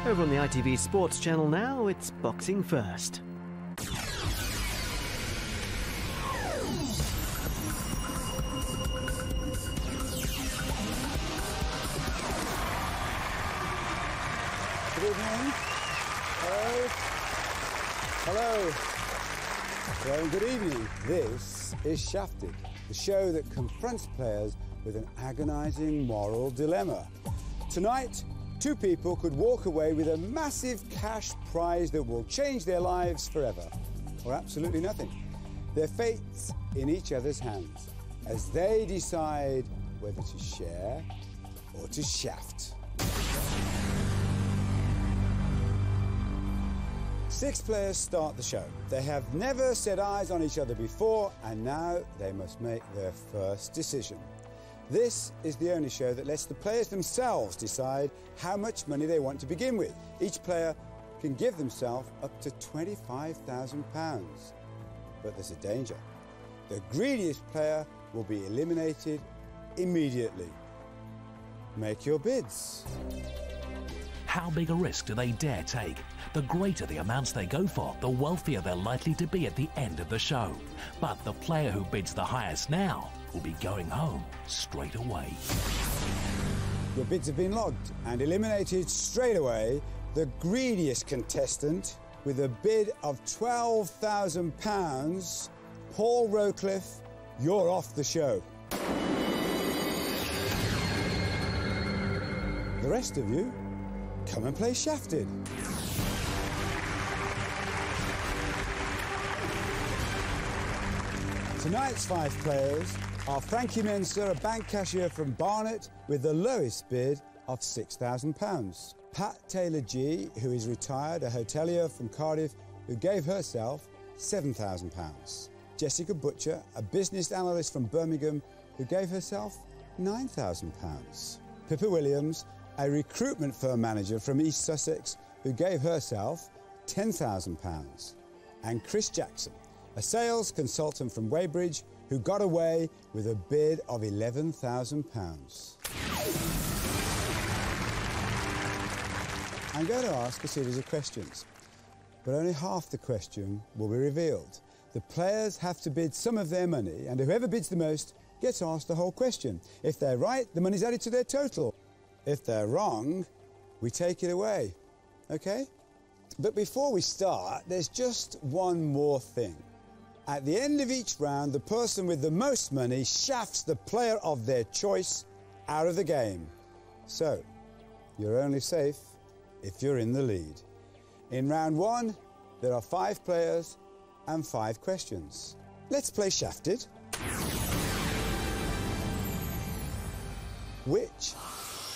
Over on the ITV Sports channel now, it's Boxing First. Good evening. Hello. Hello. Well, good evening. This is Shafted, the show that confronts players with an agonising moral dilemma. Tonight, two people could walk away with a massive cash prize that will change their lives forever, or absolutely nothing. Their fate's in each other's hands as they decide whether to share or to shaft. 6 players start the show. They have never set eyes on each other before, and now they must make their first decision. This is the only show that lets the players themselves decide how much money they want to begin with. Each player can give themselves up to £25,000. But there's a danger. The greediest player will be eliminated immediately. Make your bids. How big a risk do they dare take? The greater the amounts they go for, the wealthier they're likely to be at the end of the show. But the player who bids the highest now will be going home straight away. Your bids have been logged and eliminated straight away. The greediest contestant with a bid of £12,000, Paul Rowcliffe, you're off the show. The rest of you, come and play Shafted. Tonight's 5 players are Frankie Mensah, a bank cashier from Barnet, with the lowest bid of £6,000. Pat Taylor-G, who is retired, a hotelier from Cardiff, who gave herself £7,000. Jessica Butcher, a business analyst from Birmingham, who gave herself £9,000. Pippa Williams, a recruitment firm manager from East Sussex, who gave herself £10,000. And Chris Jackson, a sales consultant from Weybridge, who got away with a bid of £11,000. I'm going to ask a series of questions, but only half the question will be revealed. The players have to bid some of their money, and whoever bids the most gets asked the whole question. If they're right, the money's added to their total. If they're wrong, we take it away, OK? But before we start, there's just one more thing. At the end of each round, the person with the most money shafts the player of their choice out of the game. So, you're only safe if you're in the lead. In round 1, there are 5 players and 5 questions. Let's play Shafted. Which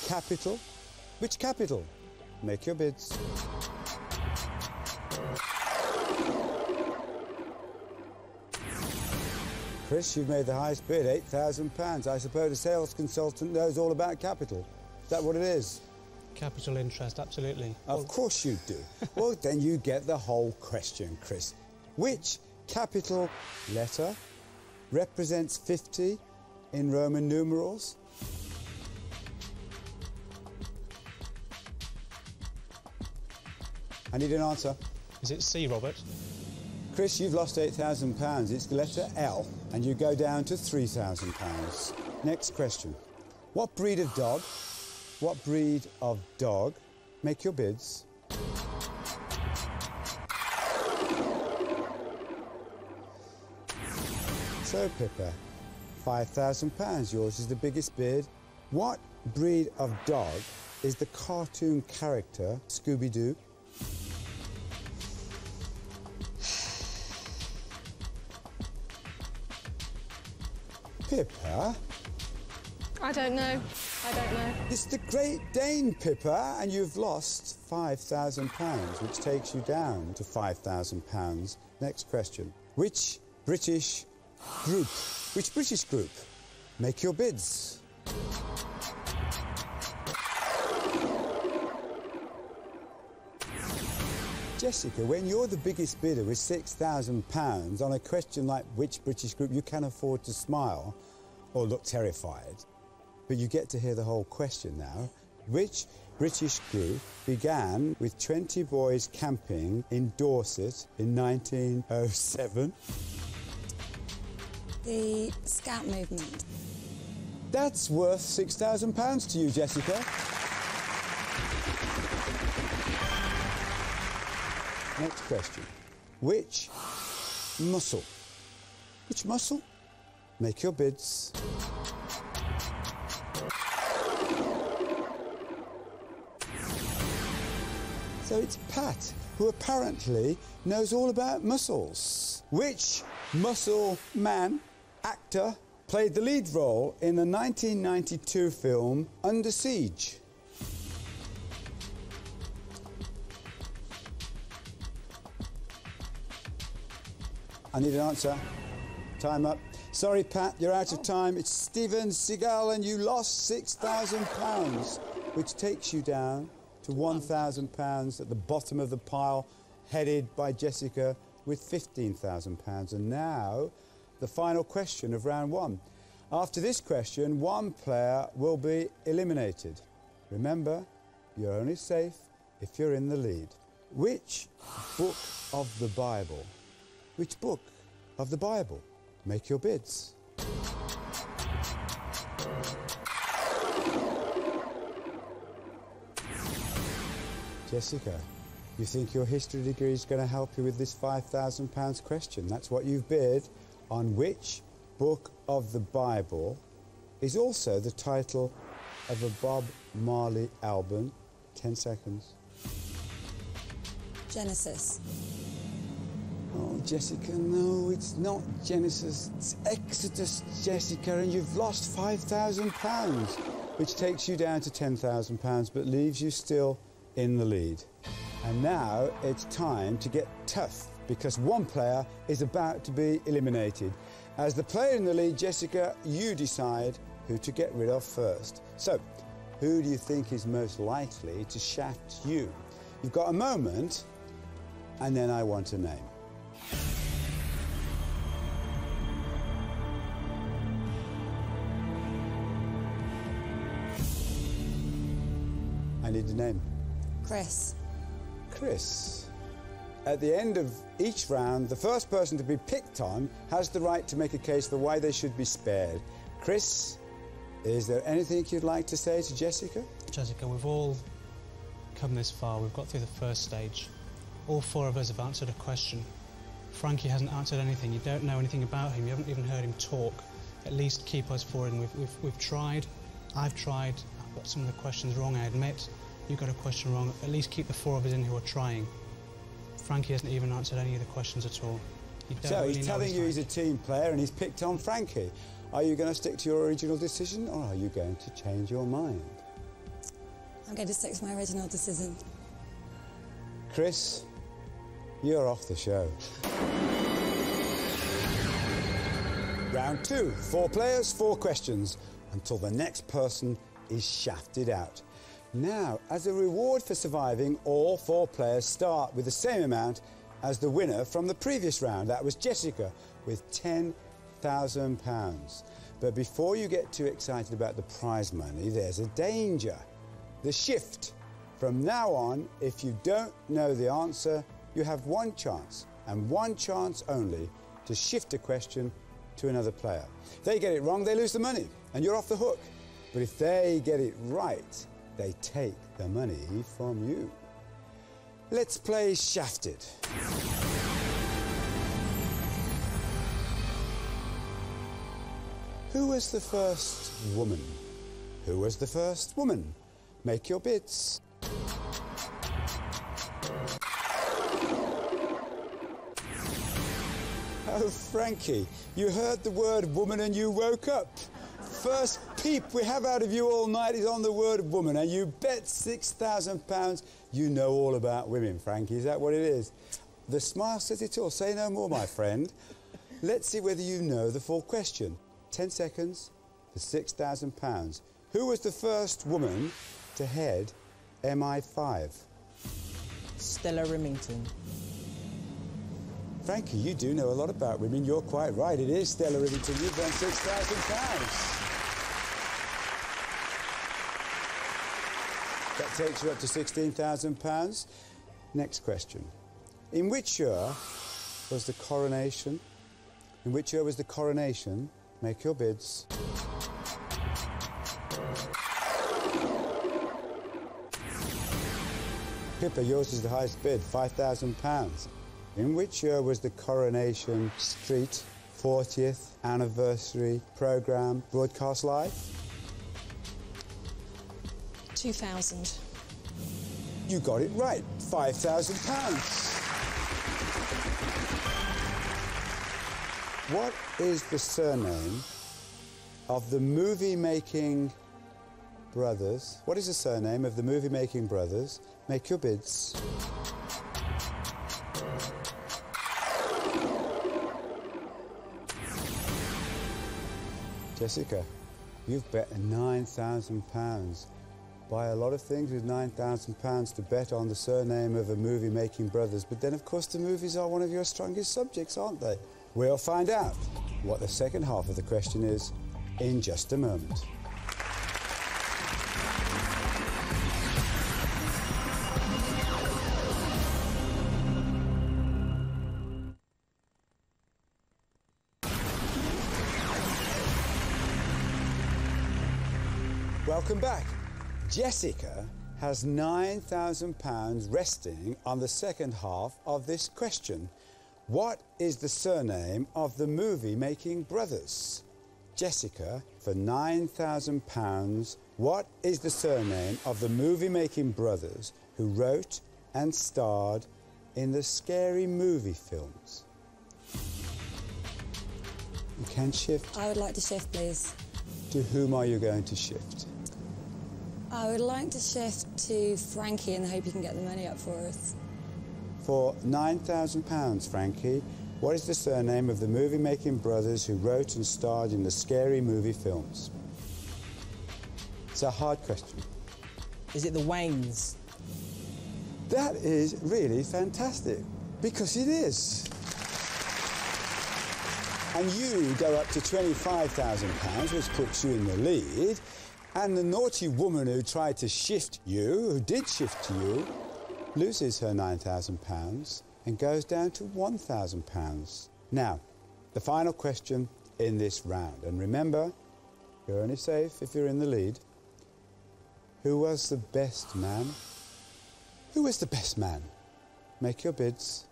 capital? Make your bids. Chris, you've made the highest bid, £8,000. I suppose a sales consultant knows all about capital. Is that what it is? Capital interest, absolutely. Of course you do. Well, then you get the whole question, Chris. Which capital letter represents 50 in Roman numerals? I need an answer. Is it C, Robert? Chris, you've lost £8,000. It's the letter L, and you go down to £3,000. Next question. What breed of dog? Make your bids. So, Pippa, £5,000. Yours is the biggest bid. What breed of dog is the cartoon character Scooby-Doo? Pippa? I don't know. It's the Great Dane, Pippa, and you've lost £5,000, which takes you down to £5,000. Next question. Which British group? Make your bids. Jessica, when you're the biggest bidder with £6,000 on a question like which British group, you can afford to smile or look terrified. But you get to hear the whole question now. Which British group began with 20 boys camping in Dorset in 1907? The Scout movement. That's worth £6,000 to you, Jessica. Next question. Which muscle? Which muscle? Make your bids. So it's Pat, who apparently knows all about muscles. Which muscle man, actor, played the lead role in the 1992 film Under Siege? I need an answer. Time up. Sorry, Pat, you're out of time. It's Steven Seagal, and you lost £6,000, which takes you down to £1,000 at the bottom of the pile, headed by Jessica with £15,000. And now, the final question of round one. After this question, one player will be eliminated. Remember, you're only safe if you're in the lead. Which book of the Bible? Which book of the Bible? Make your bids. Jessica, you think your history degree is going to help you with this £5,000 question? That's what you've bid on. Which book of the Bible is also the title of a Bob Marley album? 10 seconds. Genesis. Oh, Jessica, no, it's not Genesis. It's Exodus, Jessica, and you've lost £5,000, which takes you down to £10,000, but leaves you still in the lead. And now it's time to get tough, because one player is about to be eliminated. As the player in the lead, Jessica, you decide who to get rid of first. So, who do you think is most likely to shaft you? You've got a moment, and then I want a name. I need a name. Chris. Chris. At the end of each round, the first person to be picked on has the right to make a case for why they should be spared. Chris, is there anything you'd like to say to Jessica? Jessica, we've all come this far. We've got through the first stage. All four of us have answered a question. Frankie hasn't answered anything. You don't know anything about him. You haven't even heard him talk. At least keep us forward. And we've tried. I've tried. I've got some of the questions wrong, I admit. You got a question wrong. At least keep the four of us in who are trying. Frankie hasn't even answered any of the questions at all. So he's telling you he's a team player and he's picked on Frankie. Are you going to stick to your original decision, or are you going to change your mind? I'm going to stick to my original decision. Chris, you're off the show. Round two, 4 players, 4 questions, until the next person is shafted out. Now, as a reward for surviving, all 4 players start with the same amount as the winner from the previous round. That was Jessica, with £10,000. But before you get too excited about the prize money, there's a danger. The shift. From now on, if you don't know the answer, you have one chance, and one chance only, to shift a question to another player. If they get it wrong, they lose the money, and you're off the hook. But if they get it right, they take the money from you. Let's play Shafted. Who was the first woman? Who was the first woman? Make your bids. Oh, Frankie, you heard the word woman and you woke up. First peep we have out of you all night is on the word woman, and you bet £6,000 you know all about women, Frankie. Is that what it is? The smile says it all. Say no more, my friend. Let's see whether you know the full question. 10 seconds for £6,000. Who was the first woman to head MI5? Stella Remington. Frankie, you do know a lot about women. You're quite right. It is Stella Remington. You've won £6,000. That takes you up to £16,000. Next question. In which year was the coronation? In which year was the coronation? Make your bids. Pippa, yours is the highest bid, £5,000. In which year was the Coronation Street 40th anniversary programme broadcast live? 2000. You got it right, £5,000. What is the surname of the movie-making brothers? What is the surname of the movie-making brothers? Make your bids. Jessica, you've bet £9,000. Buy a lot of things with £9,000 to bet on the surname of a movie-making brothers, but then, of course, the movies are one of your strongest subjects, aren't they? We'll find out what the second half of the question is in just a moment. Welcome back. Jessica has £9,000 resting on the second half of this question. What is the surname of the movie-making brothers? Jessica, for £9,000, what is the surname of the movie-making brothers who wrote and starred in the Scary Movie films? You can shift. I would like to shift, please. To whom are you going to shift? I would like to shift to Frankie in the hope you can get the money up for us. For £9,000, Frankie, what is the surname of the movie-making brothers who wrote and starred in the Scary Movie films? It's a hard question. Is it the Waynes? That is really fantastic, because it is. And you go up to £25,000, which puts you in the lead, and the naughty woman who tried to shift you, who did shift to you, loses her £9,000 and goes down to £1,000. Now, the final question in this round. And remember, you're only safe if you're in the lead. Who was the best man? Who was the best man? Make your bids.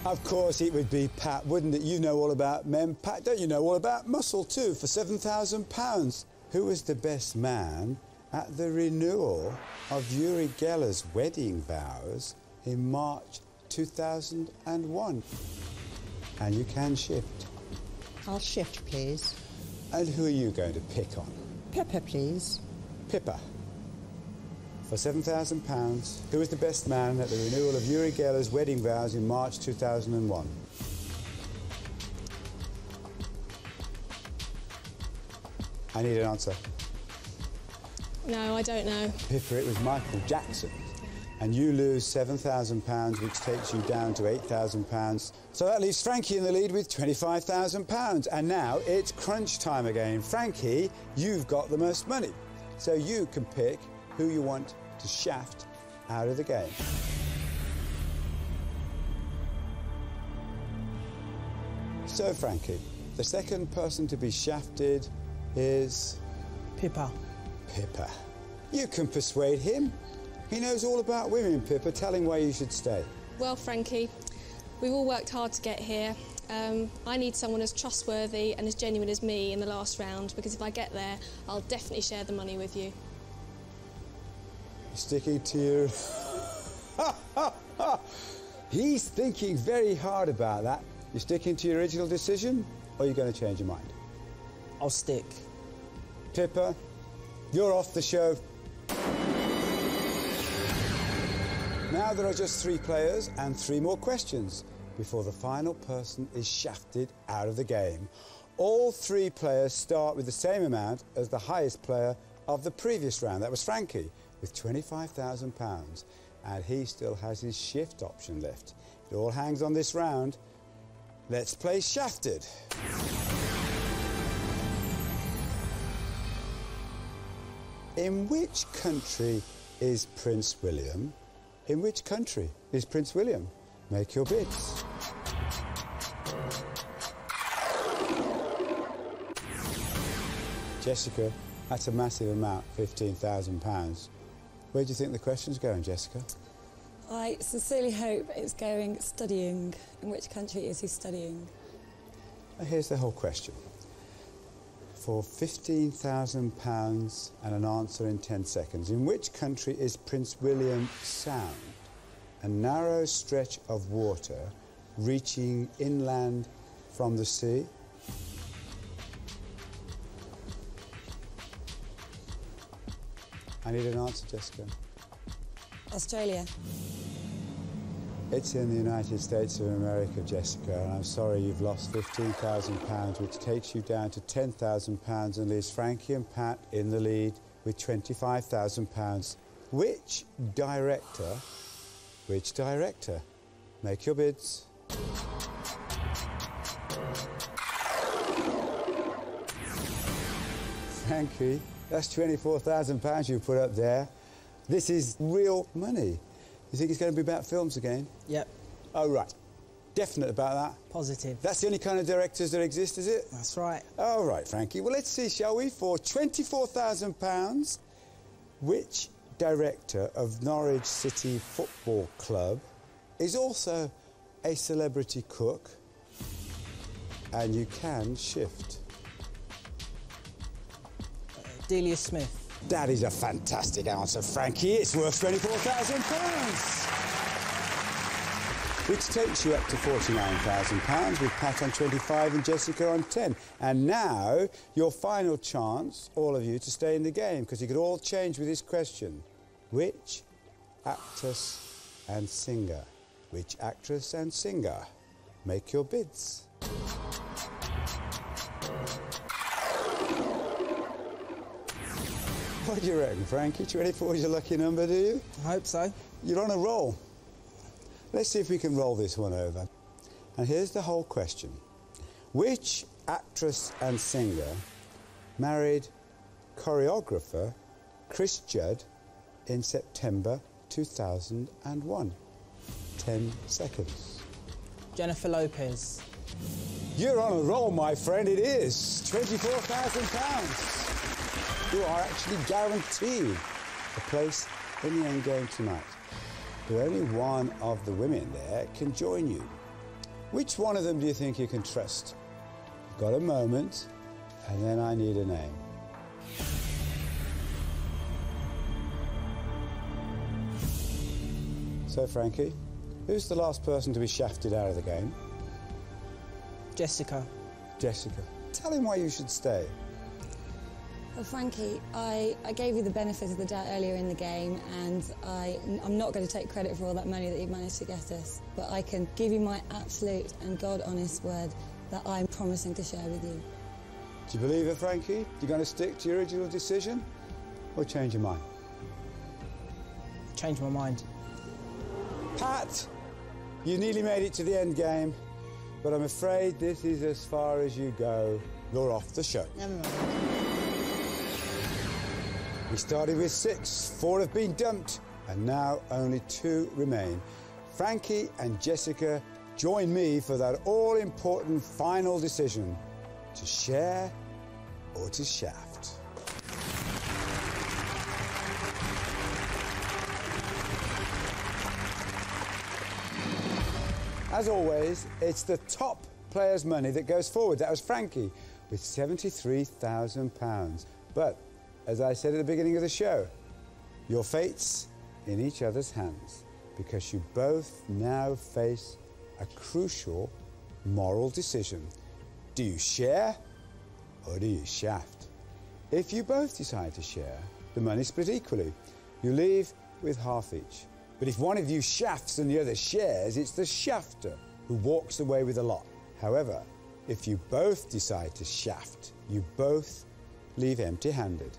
Of course it would be Pat, wouldn't it? You know all about men. Pat, don't you know all about muscle too, for £7,000? Who was the best man at the renewal of Uri Geller's wedding vows in March 2001? And you can shift. I'll shift, please. And who are you going to pick on? Pippa, please. Pippa. For £7,000, who was the best man at the renewal of Uri Geller's wedding vows in March 2001? I need an answer. No, I don't know. Pippa, it was Michael Jackson. And you lose £7,000, which takes you down to £8,000. So that leaves Frankie in the lead with £25,000. And now it's crunch time again. Frankie, you've got the most money. So you can pick who you want to shaft out of the game. So, Frankie, the second person to be shafted is... Pippa. Pippa. You can persuade him. He knows all about women, Pippa. Tell him why you should stay. Well, Frankie, we've all worked hard to get here. I need someone as trustworthy and as genuine as me in the last round, because if I get there, I'll definitely share the money with you. Sticking to your... He's thinking very hard about that. You sticking to your original decision, or are you going to change your mind? I'll stick. Pippa, you're off the show. Now there are just 3 players and 3 more questions before the final person is shafted out of the game. All 3 players start with the same amount as the highest player of the previous round. That was Frankie, with £25,000, and he still has his shift option left. It all hangs on this round. Let's play Shafted. In which country is Prince William? In which country is Prince William? Make your bids. Jessica, that's a massive amount, £15,000. Where do you think the question's going, Jessica? I sincerely hope it's going studying. In which country is he studying? Now here's the whole question. For £15,000 and an answer in 10 seconds, in which country is Prince William Sound? A narrow stretch of water reaching inland from the sea? I need an answer, Jessica. Australia. It's in the United States of America, Jessica, and I'm sorry you've lost £15,000, which takes you down to £10,000 and leaves Frankie and Pat in the lead with £25,000. Which director? Make your bids. Frankie, that's £24,000 you put up there. This is real money. You think it's going to be about films again? Yep. Oh, right. Definite about that? Positive. That's the only kind of directors that exist, is it? That's right. All right, Frankie. Well, let's see, shall we? For £24,000, which director of Norwich City Football Club is also a celebrity cook? And you can shift. Delia Smith. That is a fantastic answer, Frankie. It's worth £24,000. Which takes you up to £49,000 with Pat on 25 and Jessica on 10. And now, your final chance, all of you, to stay in the game, because you could all change with this question. Which actress and singer? Which actress and singer? Make your bids. What do you reckon, Frankie? 24 is your lucky number, do you? I hope so. You're on a roll. Let's see if we can roll this one over. And here's the whole question. Which actress and singer married choreographer Chris Judd in September 2001? 10 seconds. Jennifer Lopez. You're on a roll, my friend. It is £24,000. You are actually guaranteed a place in the end game tonight. But only one of the women there can join you. Which one of them do you think you can trust? You've got a moment, and then I need a name. So, Frankie, who's the last person to be shafted out of the game? Jessica. Jessica. Tell him why you should stay. Well, Frankie, I gave you the benefit of the doubt earlier in the game, and I'm not going to take credit for all that money that you've managed to get us, but I can give you my absolute and God-honest word that I'm promising to share with you. Do you believe it, Frankie? You going to stick to your original decision, or change your mind? Change my mind. Pat, you nearly made it to the end game, but I'm afraid this is as far as you go. You're off the show. Never mind. We started with 6, 4 have been dumped, and now only 2 remain. Frankie and Jessica join me for that all-important final decision, to share or to shaft. As always, it's the top player's money that goes forward. That was Frankie with £73,000. But as I said at the beginning of the show, your fate's in each other's hands, because you both now face a crucial moral decision. Do you share or do you shaft? If you both decide to share, the money's split equally. You leave with half each. But if one of you shafts and the other shares, it's the shafter who walks away with a lot. However, if you both decide to shaft, you both leave empty-handed.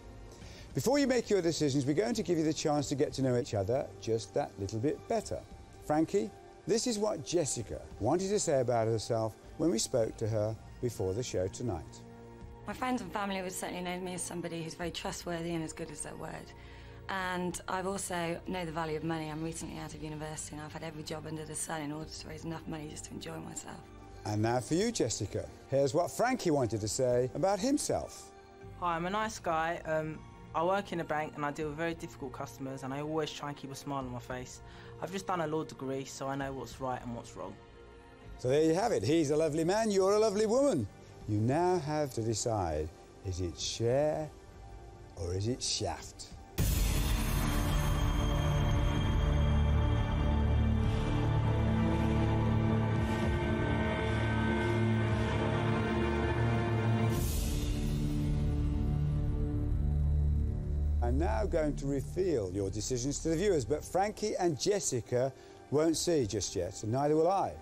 Before you make your decisions, we're going to give you the chance to get to know each other just that little bit better. Frankie, this is what Jessica wanted to say about herself when we spoke to her before the show tonight. My friends and family would certainly know me as somebody who's very trustworthy and as good as their word. And I've also know the value of money. I'm recently out of university and I've had every job under the sun in order to raise enough money just to enjoy myself. And now for you, Jessica. Here's what Frankie wanted to say about himself. Hi, I'm a nice guy. I work in a bank and I deal with very difficult customers and I always try and keep a smile on my face. I've just done a law degree, so I know what's right and what's wrong. So there you have it. He's a lovely man, you're a lovely woman. You now have to decide, is it share or is it shaft? I'm now going to reveal your decisions to the viewers, but Frankie and Jessica won't see just yet, and neither will I.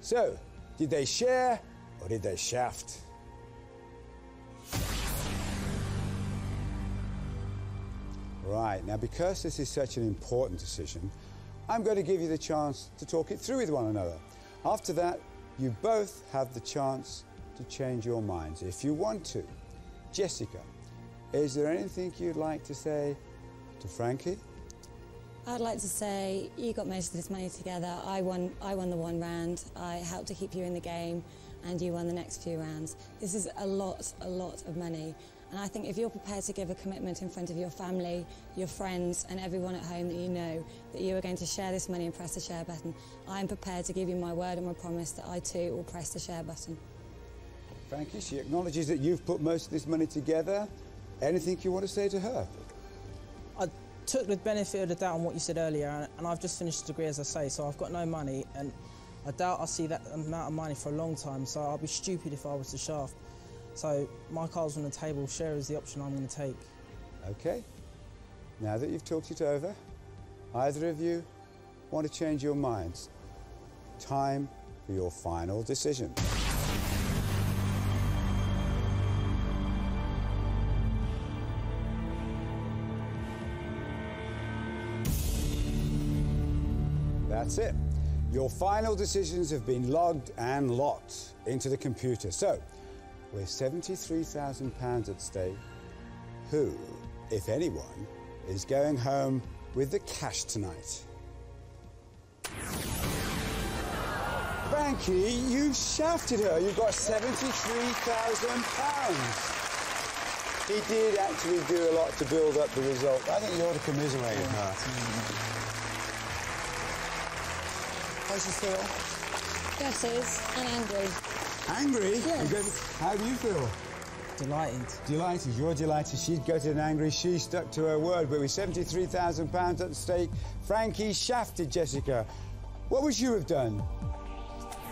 So, did they share or did they shaft? Right, now because this is such an important decision, I'm going to give you the chance to talk it through with one another. After that, you both have the chance to change your minds if you want to. Jessica, is there anything you'd like to say to Frankie? I'd like to say you got most of this money together. I won the one round. I helped to keep you in the game, and you won the next few rounds. This is a lot of money. And I think if you're prepared to give a commitment in front of your family, your friends, and everyone at home that you know that you are going to share this money and press the share button, I'm prepared to give you my word and my promise that I too will press the share button. Frankie, she acknowledges that you've put most of this money together. Anything you want to say to her? I took the benefit of the doubt on what you said earlier, and I've just finished a degree, as I say, so I've got no money, and I doubt I'll see that amount of money for a long time, so I'll be stupid if I was to shaft. So my card's on the table. Share is the option I'm going to take. OK. Now that you've talked it over, either of you want to change your minds? Time for your final decision. That's it. Your final decisions have been logged and locked into the computer. So, with £73,000 at stake, who, if anyone, is going home with the cash tonight? Frankie, you shafted her. You got £73,000. He did actually do a lot to build up the result. I think you ought to commiserate with her. How does she feel? Gutted and angry. Angry? Yes. How do you feel? Delighted. Delighted. You're delighted. She's gutted and angry. She stuck to her word. But with £73,000 at stake, Frankie shafted Jessica. What would you have done?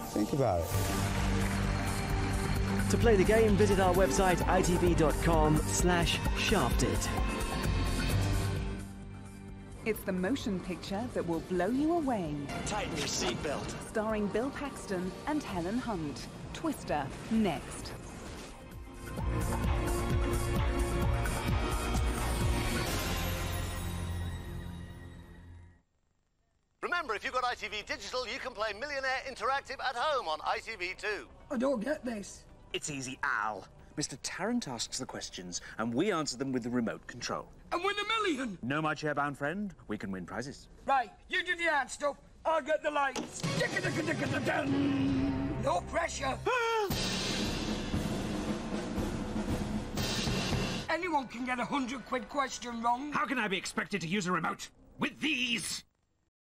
Think about it. To play the game, visit our website itv.com/shafted. It's the motion picture that will blow you away. Tighten your seatbelt. Starring Bill Paxton and Helen Hunt. Twister, next. Remember, if you've got ITV Digital, you can play Millionaire Interactive at home on ITV2. I don't get this. It's easy, Al. Mr. Tarrant asks the questions, and we answer them with the remote control. And win $1 million! No, my chair-bound friend, we can win prizes. Right, you do the hard stuff, I'll get the lights. No pressure. Anyone can get £100 question wrong. How can I be expected to use a remote with these?